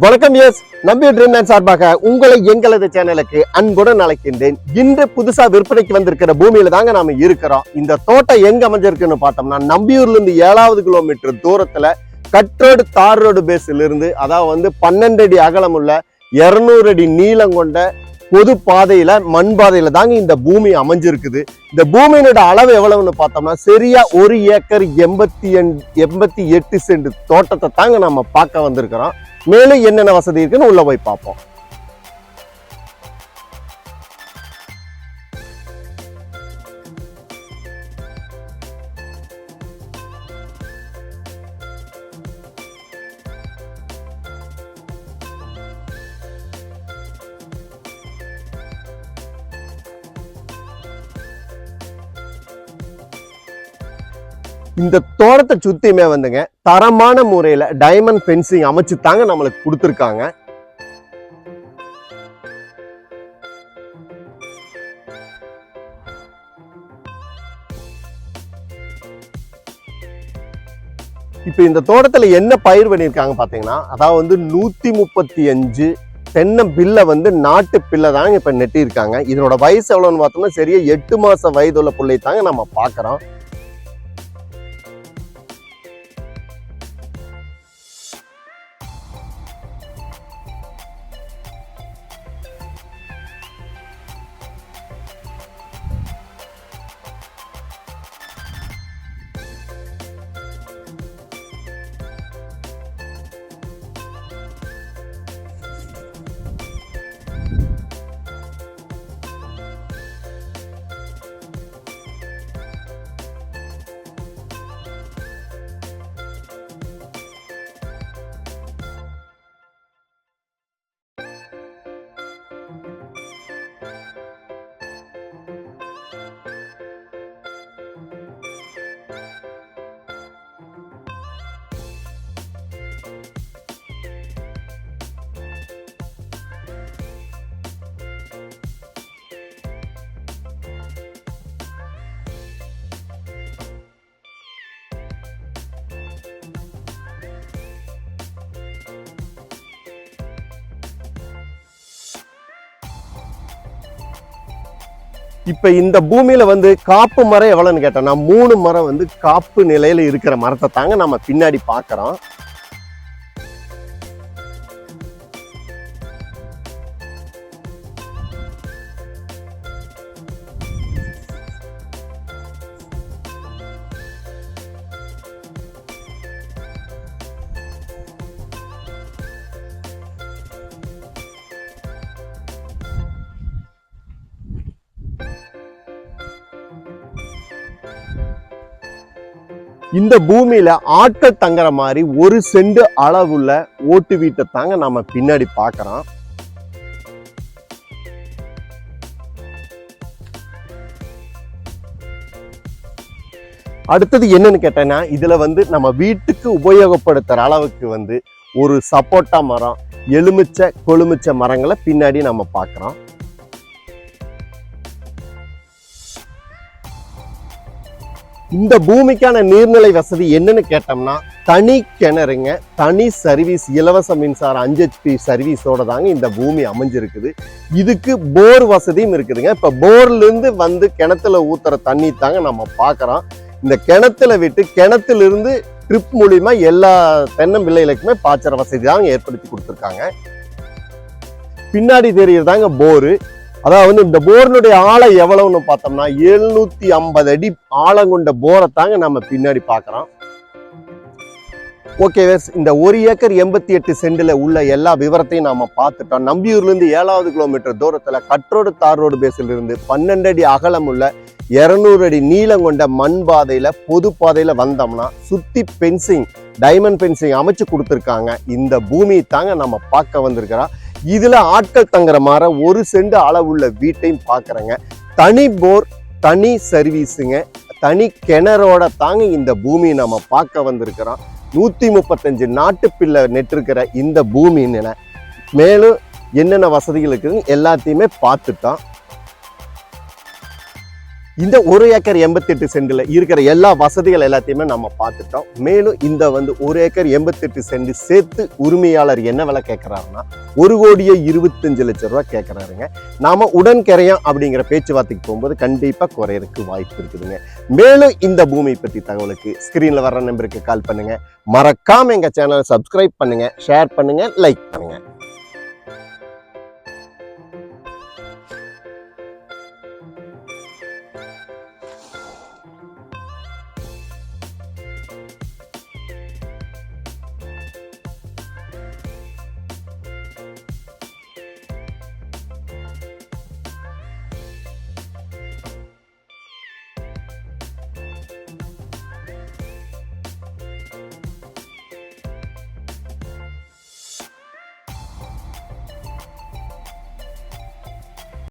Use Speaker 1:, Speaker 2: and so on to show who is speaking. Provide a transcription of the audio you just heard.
Speaker 1: வணக்கம். எஸ் நம்பி ட்ரீம்லேண்ட் சார்பாக உங்களை எங்களது சேனலுக்கு அன்புடன் அழைக்கின்றேன். இன்று புதுசா விற்பனைக்கு வந்திருக்கிற பூமியில தாங்க நாம இருக்கிறோம். இந்த தோட்டம் எங்க அமைஞ்சிருக்குன்னு பார்த்தோம்னா, நம்பியூர்ல இருந்து 7 கிலோமீட்டர் தூரத்துல கட்ரோடு தார் ரோடு பேஸ்ல இருந்து, அதாவது 12 அடி அகலம் உள்ள 200 அடி நீளம் கொண்ட பொது பாதையில மண் பாதையில தாங்க இந்த பூமி அமைஞ்சிருக்குது. இந்த பூமியினோட அளவு எவ்வளவுன்னு பார்த்தோம்னா, சரியா 1 ஏக்கர் 88 சென்ட் தோட்டத்தை தாங்க நம்ம பார்க்க வந்திருக்கிறோம். மேலும் என்னென்ன வசதி இருக்குன்னு உள்ள போய் பார்ப்போம். இந்த தோட்டத்தை சுத்தியுமே தரமான முறையில டைமண்ட் ஃபென்சிங் அமைச்சு தாங்க நம்மளுக்கு கொடுத்துருக்காங்க. இப்ப இந்த தோட்டத்துல என்ன பயிர் பண்ணிருக்காங்க பாத்தீங்கன்னா, அதாவது 135 தென்னை பில்லை நாட்டு பிள்ளை தாங்க இப்ப நெட்டிருக்காங்க. இதனோட வயசு எவ்வளவுன்னு பார்த்தோம்னா, சரியா 8 மாச வயதுள்ள பிள்ளை தாங்க நம்ம பாக்குறோம். இப்ப இந்த பூமியில காப்பு மரம் எவ்வளவுன்னு கேட்டோம்னா, 3 மரம் காப்பு நிலையில இருக்கிற மரத்தை தாங்க நம்ம பின்னாடி பாக்குறோம். இந்த பூமியில ஆட்கள் தங்குற மாதிரி 1 சென்ட் அளவுள்ள ஓட்டு வீட்டை தாங்க நாம பின்னாடி பாக்குறோம். அடுத்தது என்னன்னு கேட்டேன்னா, இதுல நம்ம வீட்டுக்கு உபயோகப்படுத்துற அளவுக்கு ஒரு சப்போட்டா மரம், எலுமிச்சை கொழுமிச்சை மரங்களை பின்னாடி நம்ம பாக்குறோம். இந்த பூமிக்கான நீர்நிலை வசதி என்னன்னு கேட்டோம்னா, தனி கிணறுங்க, தனி சர்வீஸ், இலவச மின்சாரம் 5 HP சர்வீஸோட தாங்க இந்த பூமி அமைஞ்சிருக்குது. இதுக்கு போர் வசதியும் இருக்குதுங்க. இப்ப போர்ல இருந்து கிணத்துல ஊத்துற தண்ணி தாங்க நம்ம பாக்குறோம். இந்த கிணத்துல விட்டு கிணத்துல இருந்து ட்ரிப் மூலியமா எல்லா தென்னம்பிள்ளைகளுக்குமே பாய்ச்சற வசதி தாங்க ஏற்படுத்தி கொடுத்துருக்காங்க. பின்னாடி தெரியறதாங்க போரு. அதாவது இந்த போர்னுடைய ஆழம் எவ்வளவுன்னு பார்த்தோம்னா, 750 அடி ஆழம் கொண்ட போரை தாங்க நம்ம பின்னாடி பாக்குறோம். ஓகே, இந்த 1 ஏக்கர் 88 சென்ட்ல உள்ள எல்லா விவரத்தையும் நாம பார்த்துட்டோம். நம்பியூர்ல இருந்து 7 கிலோமீட்டர் தூரத்துல கட்ரோடு தார் ரோடு பேஸ்ல இருந்து 12 அடி அகலம் உள்ள 200 அடி நீளம் கொண்ட மண் பாதையில பொது பாதையில வந்தோம்னா, சுத்தி பென்சிங், டைமண்ட் பென்சிங் அமைச்சு கொடுத்துருக்காங்க. இந்த பூமியை தாங்க நம்ம பார்க்க வந்திருக்கிறோம். இதுல ஆட்கள் தங்குற மாதிரி 1 சென்ட் அளவுள்ள வீட்டையும் பாக்குறேங்க. தனி போர், தனி சர்வீஸுங்க, தனி கிணறோட தாங்க இந்த பூமியை நம்ம பார்க்க வந்திருக்கிறோம். 135 நாட்டு பிள்ளை நெட்டிருக்கிற இந்த பூமியில மேலும் என்னென்ன வசதிகள் இருக்குதுன்னு எல்லாத்தையுமே பார்த்துட்டோம். இந்த 1 ஏக்கர் 88 சென்டில் இருக்கிற எல்லா வசதிகள் எல்லாத்தையுமே நம்ம பார்த்துட்டோம். மேலும் இந்த 1 ஏக்கர் 88 சென்ட் சேர்த்து உரிமையாளர் என்ன விலை கேட்குறாருன்னா 1,25,00,000 ரூபா கேட்குறாருங்க. நாம உடன்கரையம் அப்படிங்கிற பேச்சுவார்த்தைக்கு போகும்போது கண்டிப்பாக குறையறதுக்கு வாய்ப்பு இருக்குதுங்க. மேலும் இந்த பூமி பற்றி தகவலுக்கு ஸ்கிரீனில் வர்ற நம்பருக்கு கால் பண்ணுங்க. மறக்காம எங்க சேனலை சப்ஸ்கிரைப் பண்ணுங்க, ஷேர் பண்ணுங்க, லைக் பண்ணுங்க.